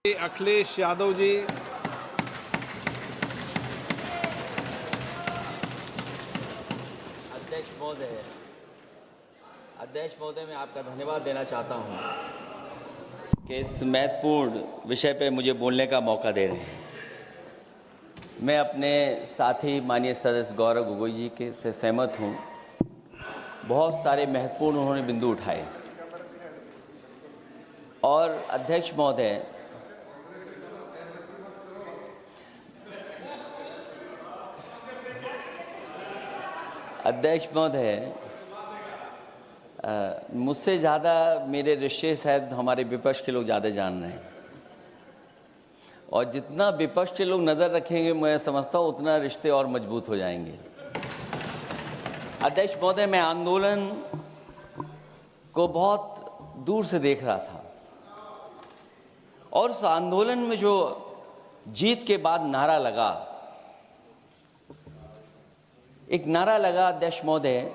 अखिलेश यादव जी। अध्यक्ष महोदय, मैं आपका धन्यवाद देना चाहता हूं कि इस महत्वपूर्ण विषय पे मुझे बोलने का मौका दे रहे हैं। मैं अपने साथी माननीय सदस्य गौरव गोगोई जी के से सहमत हूं। बहुत सारे महत्वपूर्ण उन्होंने बिंदु उठाए और अध्यक्ष महोदय, मुझसे ज़्यादा मेरे रिश्ते शायद हमारे विपक्ष के लोग ज़्यादा जान रहे हैं और जितना विपक्ष के लोग नज़र रखेंगे, मैं समझता हूँ उतना रिश्ते और मजबूत हो जाएंगे। अध्यक्ष महोदय, मैं आंदोलन को बहुत दूर से देख रहा था और उस आंदोलन में जो जीत के बाद नारा लगा, एक नारा लगा अध्यक्ष महोदय,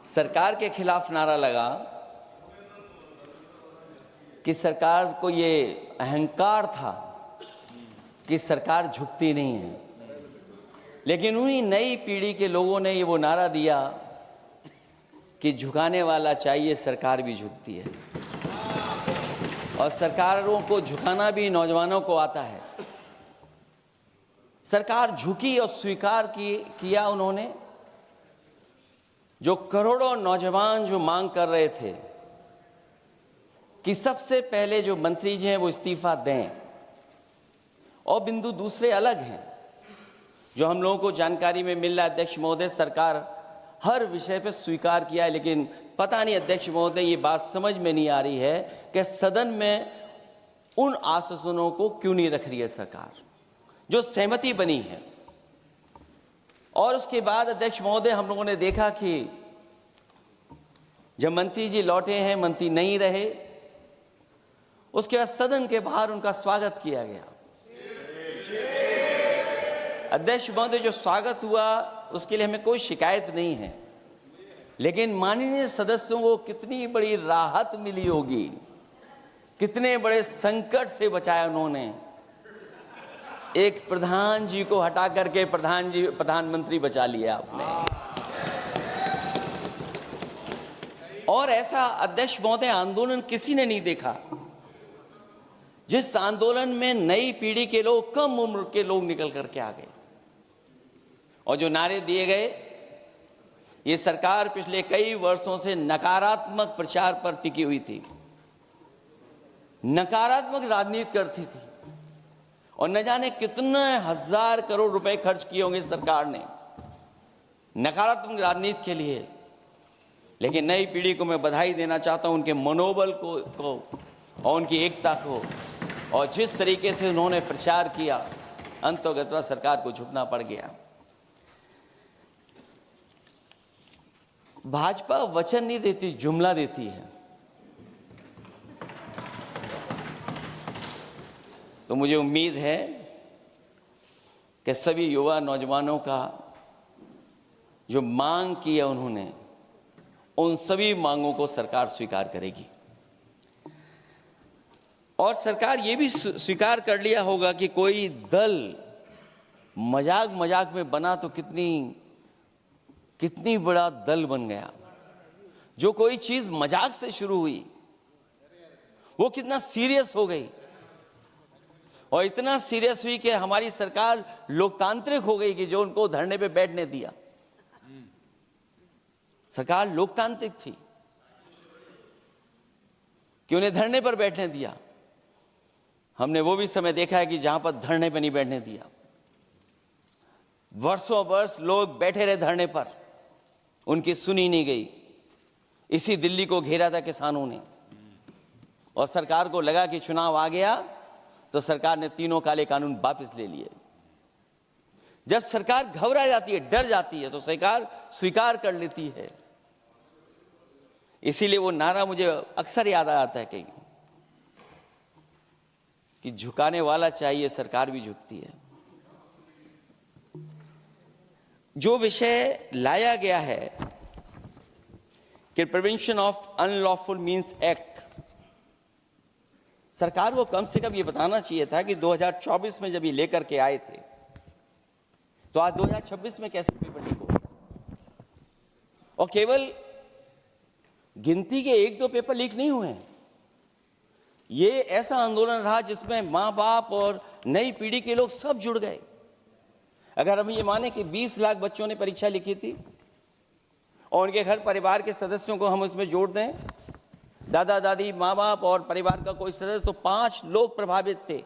सरकार के खिलाफ नारा लगा कि सरकार को ये अहंकार था कि सरकार झुकती नहीं है, लेकिन उन्हीं नई पीढ़ी के लोगों ने ये वो नारा दिया कि झुकाने वाला चाहिए, सरकार भी झुकती है और सरकारों को झुकाना भी नौजवानों को आता है। सरकार झुकी और स्वीकार किया उन्होंने। जो करोड़ों नौजवान जो मांग कर रहे थे कि सबसे पहले जो मंत्री जी हैं वो इस्तीफा दें, और बिंदु दूसरे अलग हैं जो हम लोगों को जानकारी में मिल रहा है। अध्यक्ष महोदय, सरकार हर विषय पर स्वीकार किया है, लेकिन पता नहीं अध्यक्ष महोदय ये बात समझ में नहीं आ रही है कि सदन में उन आश्वासनों को क्यों नहीं रख रही है सरकार, जो सहमति बनी है। और उसके बाद अध्यक्ष महोदय, हम लोगों ने देखा कि जब मंत्री जी लौटे हैं, मंत्री नहीं रहे, उसके बाद सदन के बाहर उनका स्वागत किया गया। अध्यक्ष महोदय, जो स्वागत हुआ उसके लिए हमें कोई शिकायत नहीं है, लेकिन माननीय सदस्यों को कितनी बड़ी राहत मिली होगी, कितने बड़े संकट से बचाया उन्होंने। एक प्रधान जी को हटा करके प्रधानमंत्री बचा लिया आपने। और ऐसा अध्यक्ष महोदय आंदोलन किसी ने नहीं देखा, जिस आंदोलन में नई पीढ़ी के लोग, कम उम्र के लोग निकल करके आ गए और जो नारे दिए गए। ये सरकार पिछले कई वर्षों से नकारात्मक प्रचार पर टिकी हुई थी, नकारात्मक राजनीति करती थी और न जाने कितने हजार करोड़ रुपए खर्च किए होंगे सरकार ने नकारात्मक राजनीति के लिए। लेकिन नई पीढ़ी को मैं बधाई देना चाहता हूं, उनके मनोबल को और उनकी एकता को, और जिस तरीके से उन्होंने प्रचार किया, अंततः सरकार को झुकना पड़ गया। भाजपा वचन नहीं देती, जुमला देती है। तो मुझे उम्मीद है कि सभी युवा नौजवानों का जो मांग की है उन्होंने, उन सभी मांगों को सरकार स्वीकार करेगी। और सरकार ये भी स्वीकार कर लिया होगा कि कोई दल मजाक में बना तो कितनी बड़ा दल बन गया। जो कोई चीज मजाक से शुरू हुई वो कितना सीरियस हो गई, और इतना सीरियस हुई कि हमारी सरकार लोकतांत्रिक हो गई कि जो उनको धरने पे बैठने दिया। सरकार लोकतांत्रिक थी कि उन्हें धरने पर बैठने दिया। हमने वो भी समय देखा है कि जहां पर धरने पर नहीं बैठने दिया, वर्षों वर्ष लोग बैठे रहे धरने पर, उनकी सुनी नहीं गई। इसी दिल्ली को घेरा था किसानों ने, और सरकार को लगा कि चुनाव आ गया तो सरकार ने तीनों काले कानून वापस ले लिए। जब सरकार घबरा जाती है, डर जाती है, तो सरकार स्वीकार कर लेती है। इसीलिए वो नारा मुझे अक्सर याद आता है कि झुकाने वाला चाहिए, सरकार भी झुकती है। जो विषय लाया गया है कि prevention of unlawful means act, सरकार को कम से कम ये बताना चाहिए था कि 2024 में जब ये लेकर के आए थे तो आज 2026 में कैसे पेपर लीक हो गया। और केवल गिनती के 1-2 पेपर लीक नहीं हुए हैं, ये ऐसा आंदोलन रहा जिसमें माँ बाप और नई पीढ़ी के लोग सब जुड़ गए। अगर हम ये माने कि 20 लाख बच्चों ने परीक्षा लिखी थी और उनके घर परिवार के सदस्यों को हम इसमें जोड़ दें, दादा दादी, माँ बाप और परिवार का कोई सदस्य, तो 5 लोग प्रभावित थे।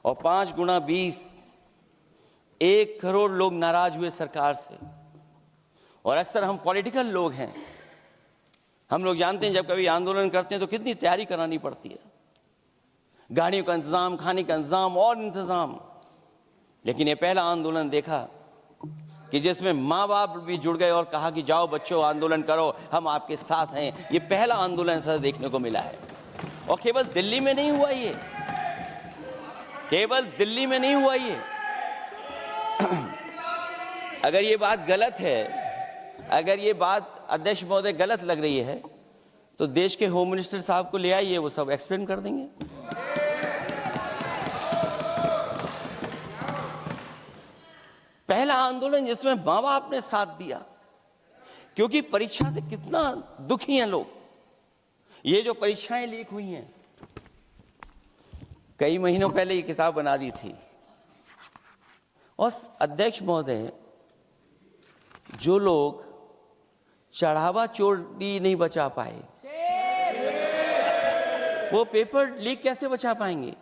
और 5 गुना 20, 1 करोड़ लोग नाराज हुए सरकार से। और अक्सर हम पॉलिटिकल लोग हैं, हम लोग जानते हैं जब कभी आंदोलन करते हैं तो कितनी तैयारी करानी पड़ती है, गाड़ियों का इंतजाम, खाने का इंतजाम और इंतजाम। लेकिन ये पहला आंदोलन देखा कि जिसमें माँ बाप भी जुड़ गए और कहा कि जाओ बच्चों आंदोलन करो, हम आपके साथ हैं। ये पहला आंदोलन ऐसा देखने को मिला है। और केवल दिल्ली में नहीं हुआ ये, केवल दिल्ली में नहीं हुआ ये। अगर ये बात गलत है, अगर ये बात अध्यक्ष महोदय गलत लग रही है तो देश के होम मिनिस्टर साहब को ले आइए, वो सब एक्सप्लेन कर देंगे। पहला आंदोलन जिसमें माँ बाप ने साथ दिया, क्योंकि परीक्षा से कितना दुखी हैं लोग। ये जो परीक्षाएं लीक हुई हैं, कई महीनों पहले ये किताब बना दी थी। और अध्यक्ष महोदय, जो लोग चढ़ावा चोरी नहीं बचा पाए, वो पेपर लीक कैसे बचा पाएंगे?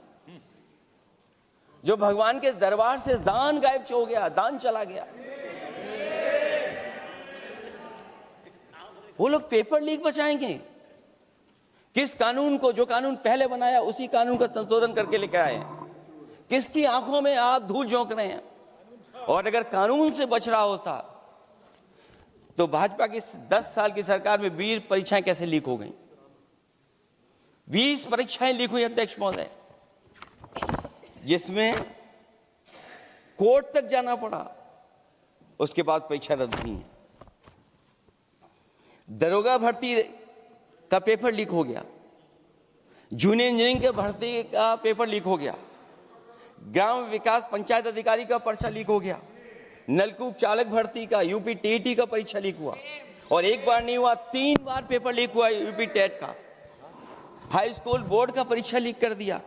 जो भगवान के दरबार से दान गायब हो गया, दान चला गया, वो लोग पेपर लीक बचाएंगे? किस कानून को, जो कानून पहले बनाया उसी कानून का संशोधन करके लेकर आए? किसकी आंखों में आप धूल झोंक रहे हैं? और अगर कानून से बच रहा होता तो भाजपा की 10 साल की सरकार में 20 परीक्षाएं कैसे लीक हो गई? 20 परीक्षाएं लीक हुई अध्यक्ष महोदय, जिसमें कोर्ट तक जाना पड़ा, उसके बाद परीक्षा रद्द हुई है। दरोगा भर्ती का पेपर लीक हो गया, जूनियर इंजीनियरिंग के भर्ती का पेपर लीक हो गया, ग्राम विकास पंचायत अधिकारी का पर्चा लीक हो गया, नलकूप चालक भर्ती का, यूपी टीईटी का परीक्षा लीक हुआ। और एक बार नहीं हुआ, 3 बार पेपर लीक हुआ यूपी टेट का। हाई स्कूल बोर्ड का परीक्षा लीक कर दिया,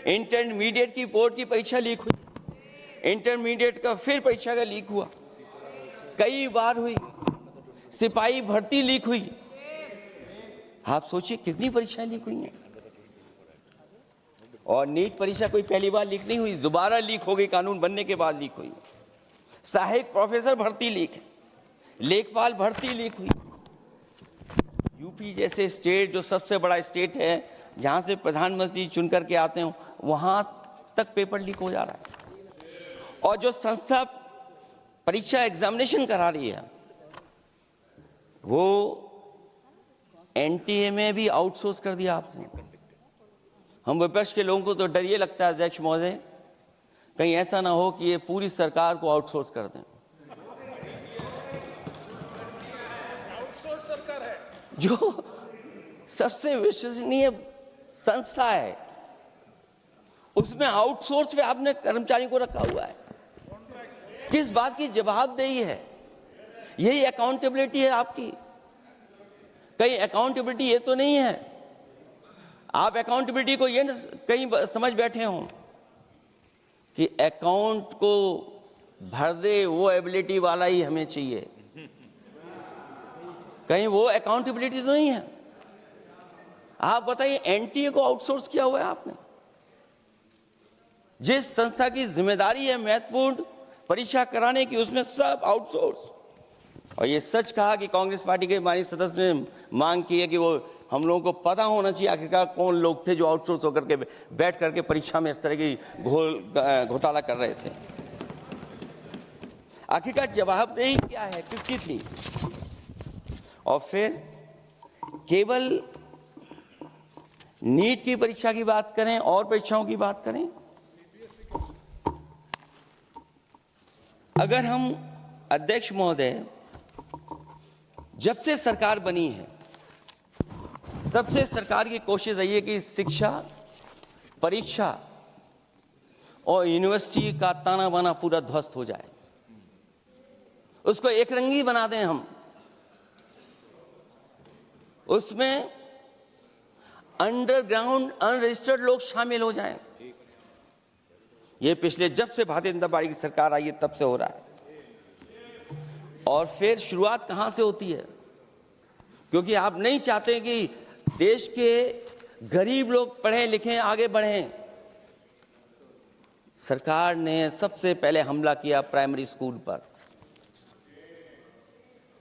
इंटरमीडिएट की बोर्ड की परीक्षा लीक हुई, इंटरमीडिएट का फिर परीक्षा का लीक हुआ, कई बार हुई। सिपाही भर्ती लीक हुई। आप सोचिए कितनी परीक्षाएं लीक हुई हैं। और नीट परीक्षा कोई पहली बार लीक नहीं हुई, दोबारा लीक हो गई, कानून बनने के बाद लीक हुई। सहायक प्रोफेसर भर्ती लीक है, लेखपाल भर्ती लीक हुई। यूपी जैसे स्टेट, जो सबसे बड़ा स्टेट है, जहां से प्रधानमंत्री चुन करके आते हैं, वहां तक पेपर लीक हो जा रहा है। और जो संस्था परीक्षा एग्जामिनेशन करा रही है, वो एनटीए में भी आउटसोर्स कर दिया आपने। हम विपक्ष के लोगों को तो डर ये लगता है अध्यक्ष महोदय, कहीं ऐसा ना हो कि ये पूरी सरकार को आउटसोर्स कर दें। आउटसोर्स सरकार है, जो सबसे विश्वसनीय संस्था है, उसमें आउटसोर्स पे आपने कर्मचारी को रखा हुआ है। किस बात की जवाबदेही है? यही अकाउंटेबिलिटी है आपकी? कहीं अकाउंटेबिलिटी ये तो नहीं है, आप अकाउंटेबिलिटी को ये न कहीं समझ बैठे हों कि अकाउंट को भर दे वो एबिलिटी वाला ही हमें चाहिए। कहीं वो अकाउंटेबिलिटी तो नहीं है। आप बताइए, एनटीए को आउटसोर्स किया हुआ है आपने। जिस संस्था की जिम्मेदारी है महत्वपूर्ण परीक्षा कराने की, उसमें सब आउटसोर्स। और ये सच कहा कि कांग्रेस पार्टी के माननीय सदस्य ने मांग की है कि वो हम लोगों को पता होना चाहिए आखिरकार कौन लोग थे जो आउटसोर्स होकर के बैठ करके परीक्षा में इस तरह की घोटाला कर रहे थे। आखिरकार जवाबदेही क्या है, किसकी थी? और फिर केवल नीट की परीक्षा की बात करें और परीक्षाओं की बात करें, अगर हम अध्यक्ष महोदय, जब से सरकार बनी है तब से सरकार की कोशिश रही है कि शिक्षा, परीक्षा और यूनिवर्सिटी का ताना बाना पूरा ध्वस्त हो जाए, उसको एक रंगी बना दें हम, उसमें अंडरग्राउंड अनरजिस्टर्ड लोग शामिल हो जाएं। ये पिछले जब से भारतीय जनता पार्टी की सरकार आई है तब से हो रहा है। और फिर शुरुआत कहां से होती है? क्योंकि आप नहीं चाहते कि देश के गरीब लोग पढ़ें लिखें आगे बढ़ें। सरकार ने सबसे पहले हमला किया प्राइमरी स्कूल पर,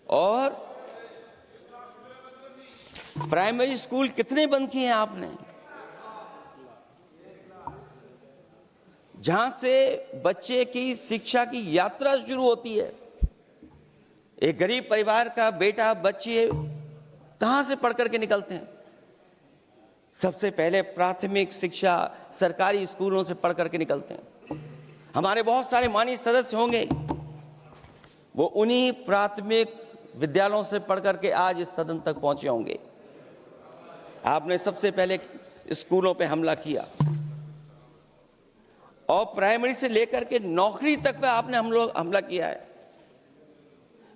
और प्राइमरी स्कूल कितने बंद किए हैं आपने? जहां से बच्चे की शिक्षा की यात्रा शुरू होती है। एक गरीब परिवार का बेटा, बच्चे कहां से पढ़ करके निकलते हैं? सबसे पहले प्राथमिक शिक्षा सरकारी स्कूलों से पढ़ करके निकलते हैं। हमारे बहुत सारे माननीय सदस्य होंगे, वो उन्हीं प्राथमिक विद्यालयों से पढ़ करके आज इस सदन तक पहुंचे होंगे। आपने सबसे पहले स्कूलों पे हमला किया, और प्राइमरी से लेकर के नौकरी तक पे आपने हमला किया है।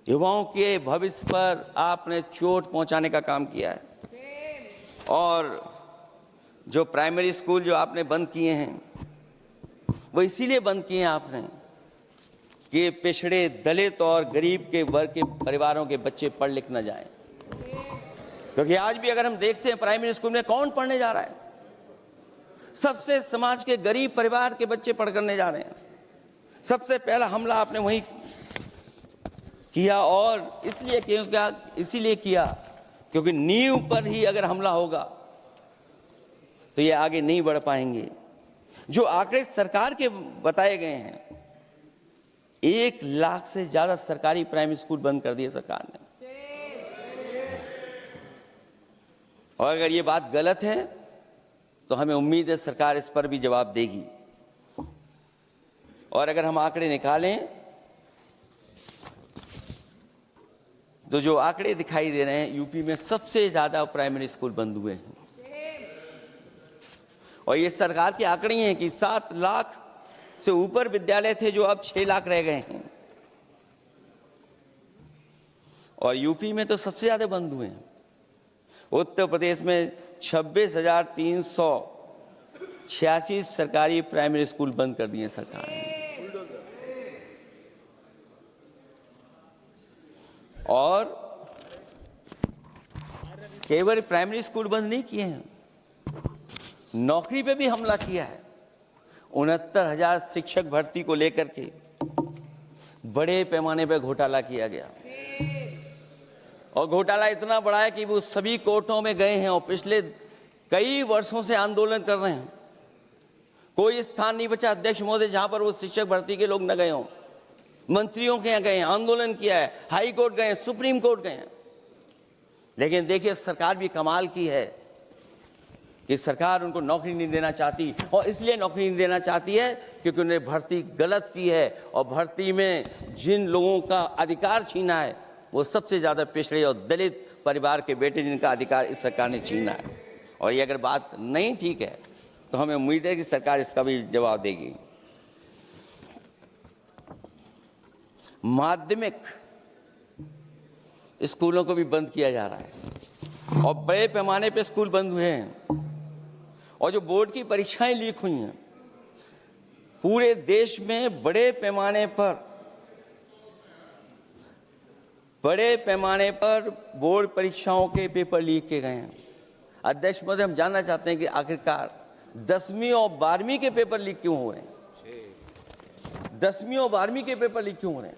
युवाओं के भविष्य पर आपने चोट पहुंचाने का काम किया है। और जो प्राइमरी स्कूल जो आपने बंद किए हैं, वो इसीलिए बंद किए हैं आपने कि पिछड़े, दलित और गरीब के वर्ग के परिवारों के बच्चे पढ़ लिख न जाएं। क्योंकि आज भी अगर हम देखते हैं प्राइमरी स्कूल में कौन पढ़ने जा रहा है? सबसे समाज के गरीब परिवार के बच्चे पढ़ करने जा रहे हैं। सबसे पहला हमला आपने वही किया, और इसीलिए किया क्योंकि नींव पर ही अगर हमला होगा तो ये आगे नहीं बढ़ पाएंगे। जो आंकड़े सरकार के बताए गए हैं, 1 लाख से ज्यादा सरकारी प्राइमरी स्कूल बंद कर दिए सरकार ने। और अगर ये बात गलत है तो हमें उम्मीद है सरकार इस पर भी जवाब देगी। और अगर हम आंकड़े निकालें तो जो आंकड़े दिखाई दे रहे हैं, यूपी में सबसे ज्यादा प्राइमरी स्कूल बंद हुए हैं। और ये सरकार के आंकड़े हैं कि 7 लाख से ऊपर विद्यालय थे जो अब 6 लाख रह गए हैं। और यूपी में तो सबसे ज्यादा बंद हुए हैं। उत्तर प्रदेश में 26,386 सरकारी प्राइमरी स्कूल बंद कर दिए सरकार ने। और केवल प्राइमरी स्कूल बंद नहीं किए हैं, नौकरी पे भी हमला किया है। 69,000 शिक्षक भर्ती को लेकर के बड़े पैमाने पर घोटाला किया गया। और घोटाला इतना बड़ा है कि वो सभी कोर्टों में गए हैं और पिछले कई वर्षों से आंदोलन कर रहे हैं। कोई स्थान नहीं बचा अध्यक्ष महोदय जहां पर वो शिक्षक भर्ती के लोग न गए हों। मंत्रियों के यहाँ गए, आंदोलन किया है, हाई कोर्ट गए, सुप्रीम कोर्ट गए। लेकिन देखिए सरकार भी कमाल की है कि सरकार उनको नौकरी नहीं देना चाहती। और इसलिए नौकरी नहीं देना चाहती है क्योंकि उन्होंने भर्ती गलत की है, और भर्ती में जिन लोगों का अधिकार छीना है वो सबसे ज्यादा पिछड़े और दलित परिवार के बेटे, जिनका अधिकार इस सरकार ने छीना है। और ये अगर बात नहीं ठीक है तो हमें उम्मीद है कि सरकार इसका भी जवाब देगी। माध्यमिक स्कूलों को भी बंद किया जा रहा है, और बड़े पैमाने पे स्कूल बंद हुए हैं। और जो बोर्ड की परीक्षाएं लीक हुई हैं, पूरे देश में बड़े पैमाने पर बोर्ड परीक्षाओं के पेपर लीक किए गए हैं। अध्यक्ष महोदय, हम जानना चाहते हैं कि आखिरकार 10वीं और 12वीं के पेपर लीक क्यों हो रहे हैं? 10वीं और 12वीं के पेपर लीक क्यों हो रहे हैं?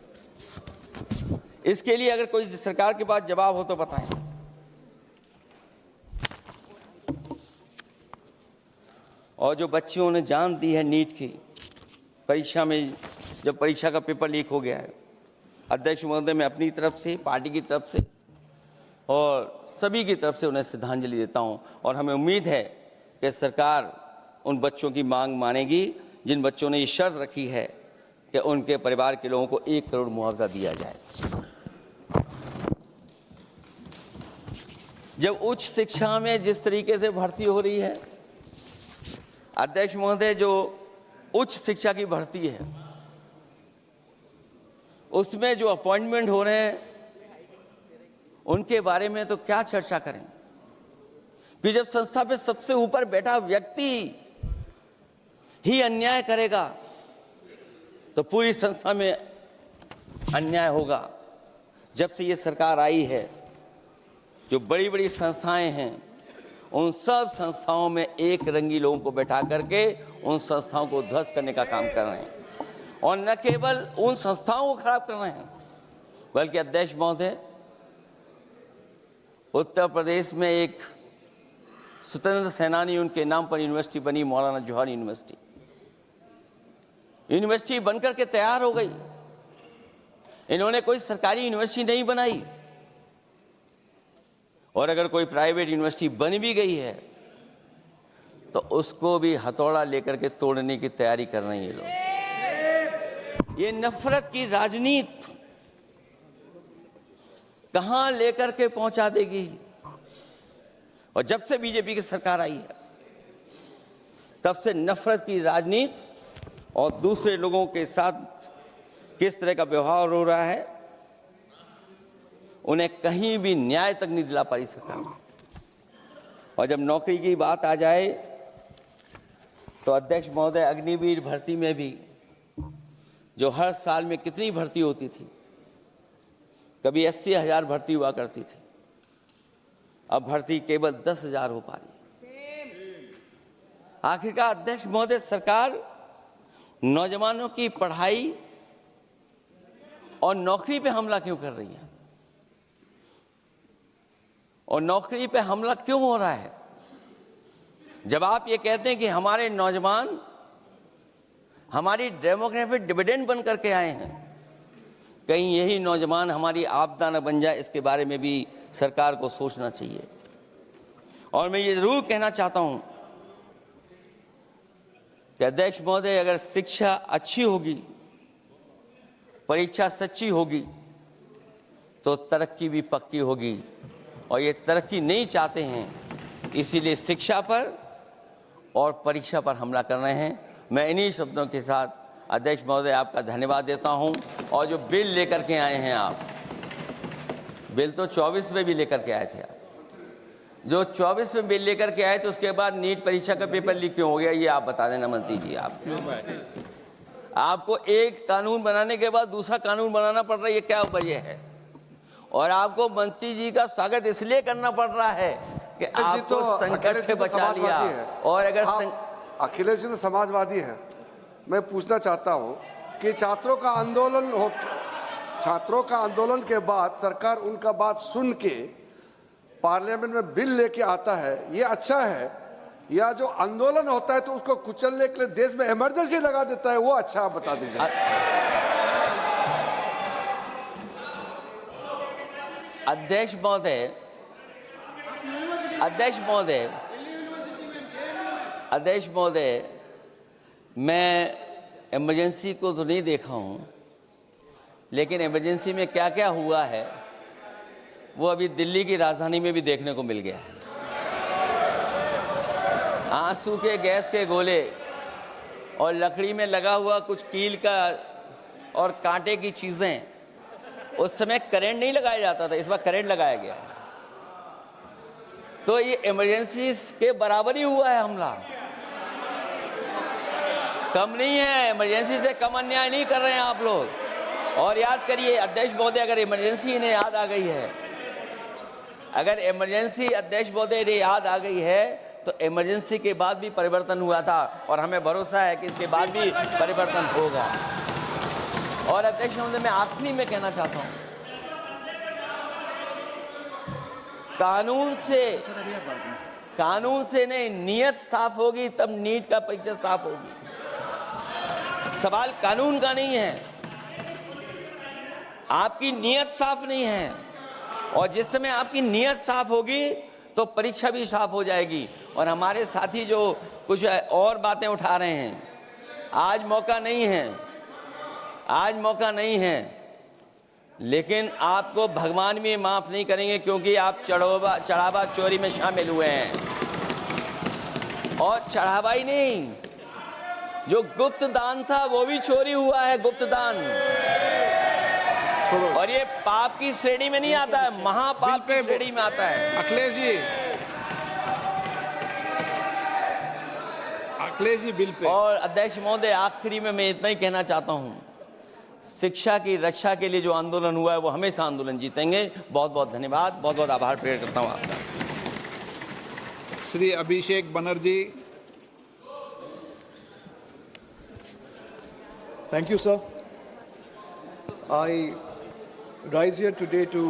इसके लिए अगर कोई सरकार के पास जवाब हो तो बताएं। और जो बच्चों ने जान दी है नीट की परीक्षा में, जब परीक्षा का पेपर लीक हो गया है, अध्यक्ष महोदय, मैं अपनी तरफ से, पार्टी की तरफ से और सभी की तरफ से उन्हें श्रद्धांजलि देता हूं। और हमें उम्मीद है कि सरकार उन बच्चों की मांग मानेगी जिन बच्चों ने ये शर्त रखी है कि उनके परिवार के लोगों को 1 करोड़ मुआवजा दिया जाए। जब उच्च शिक्षा में जिस तरीके से भर्ती हो रही है, अध्यक्ष महोदय, जो उच्च शिक्षा की भर्ती है उसमें जो अपॉइंटमेंट हो रहे हैं उनके बारे में तो क्या चर्चा करें कि जब संस्था पे सबसे ऊपर बैठा व्यक्ति ही अन्याय करेगा तो पूरी संस्था में अन्याय होगा। जब से ये सरकार आई है, जो बड़ी बड़ी संस्थाएं हैं उन सब संस्थाओं में एक रंगी लोगों को बैठा करके उन संस्थाओं को ध्वस्त करने का काम कर रहे हैं, और न केवल उन संस्थाओं को खराब कर रहे हैं बल्कि अध्यक्ष महोदय, उत्तर प्रदेश में एक स्वतंत्र सेनानी, उनके नाम पर यूनिवर्सिटी बनी, मौलाना जौहर यूनिवर्सिटी। यूनिवर्सिटी बनकर के तैयार हो गई। इन्होंने कोई सरकारी यूनिवर्सिटी नहीं बनाई, और अगर कोई प्राइवेट यूनिवर्सिटी बन भी गई है तो उसको भी हथौड़ा लेकर के तोड़ने की तैयारी कर रहे हैं ये लोग। ये नफरत की राजनीति कहां लेकर के पहुंचा देगी। और जब से बीजेपी की सरकार आई है तब से नफरत की राजनीति और दूसरे लोगों के साथ किस तरह का व्यवहार हो रहा है, उन्हें कहीं भी न्याय तक नहीं दिला पाई सरकार। और जब नौकरी की बात आ जाए तो अध्यक्ष महोदय, अग्निवीर भर्ती में भी जो हर साल में कितनी भर्ती होती थी, कभी 80,000 भर्ती हुआ करती थी, अब भर्ती केवल 10,000 हो पा रही है। आखिरकार अध्यक्ष महोदय, सरकार नौजवानों की पढ़ाई और नौकरी पे हमला क्यों कर रही है, और नौकरी पे हमला क्यों हो रहा है? जब आप ये कहते हैं कि हमारे नौजवान हमारी डेमोग्राफिक डिविडेंड बन करके आए हैं, कहीं यही नौजवान हमारी आपदा न बन जाए, इसके बारे में भी सरकार को सोचना चाहिए। और मैं ये जरूर कहना चाहता हूं कि अध्यक्ष महोदय, अगर शिक्षा अच्छी होगी, परीक्षा सच्ची होगी, तो तरक्की भी पक्की होगी। और ये तरक्की नहीं चाहते हैं, इसीलिए शिक्षा पर और परीक्षा पर हमला कर रहे हैं। मैं इन्हीं शब्दों के साथ अध्यक्ष महोदय आपका धन्यवाद देता हूं। और जो बिल लेकर के आए हैं आप, बिल तो 24 में भी लेकर के आए थे आप, जो 24 में बिल लेकर के आए थे, उसके बाद नीट परीक्षा का पेपर लीक क्यों हो गया, ये आप बता देना मंत्री जी। आपको एक कानून बनाने के बाद दूसरा कानून बनाना पड़ रहा है, ये क्या वजह है? और आपको मंत्री जी का स्वागत इसलिए करना पड़ रहा है कि आपको संकट से बचा लिया। और अगर अखिलेश जी तो समाजवादी है। मैं पूछना चाहता हूं कि छात्रों का आंदोलन के बाद सरकार उनका बात सुन के पार्लियामेंट में बिल लेके आता है, ये अच्छा है? या जो आंदोलन होता है तो उसको कुचलने के लिए देश में इमरजेंसी लगा देता है, वो अच्छा? आप बता दीजिए। अध्यक्ष महोदय, मैं इमरजेंसी को तो नहीं देखा हूं, लेकिन इमरजेंसी में क्या क्या हुआ है वो अभी दिल्ली की राजधानी में भी देखने को मिल गया है। आंसू के गैस के गोले और लकड़ी में लगा हुआ कुछ कील का और कांटे की चीजें, उस समय करंट नहीं लगाया जाता था, इस बार करंट लगाया गया। तो ये इमरजेंसी के बराबर ही हुआ है हमला, कम नहीं है। इमरजेंसी से कम अन्याय नहीं कर रहे हैं आप लोग। और याद करिए अध्यक्ष महोदय, अगर इमरजेंसी इन्हें याद आ गई है, अगर इमरजेंसी अध्यक्ष महोदय इन्हें याद आ गई है, तो इमरजेंसी के बाद भी परिवर्तन हुआ था, और हमें भरोसा है कि इसके बाद भी परिवर्तन होगा। और अध्यक्ष महोदय, मैं आखिरी में कहना चाहता हूं, कानून से नहीं, नियत साफ होगी तब नीट का परीक्षा साफ होगी। सवाल कानून का नहीं है, आपकी नियत साफ नहीं है। और जिस समय आपकी नियत साफ होगी तो परीक्षा भी साफ हो जाएगी। और हमारे साथी जो कुछ और बातें उठा रहे हैं, आज मौका नहीं है लेकिन आपको भगवान भी माफ नहीं करेंगे, क्योंकि आप चढ़ावा चोरी में शामिल हुए हैं। और चढ़ावा ही नहीं, जो गुप्त दान था वो भी चोरी हुआ है, गुप्त दान। और ये पाप की श्रेणी में नहीं आता है, महापाप की श्रेणी में आता है। Akhilesh ji bill pay. और अध्यक्ष महोदय, आखिरी में मैं इतना ही कहना चाहता हूं, शिक्षा की रक्षा के लिए जो आंदोलन हुआ है वो हमेशा आंदोलन जीतेंगे। बहुत बहुत धन्यवाद, बहुत बहुत आभार प्रकट करता हूं आपका। Shri Abhishek Banerjee. Thank you, sir. I rise here today to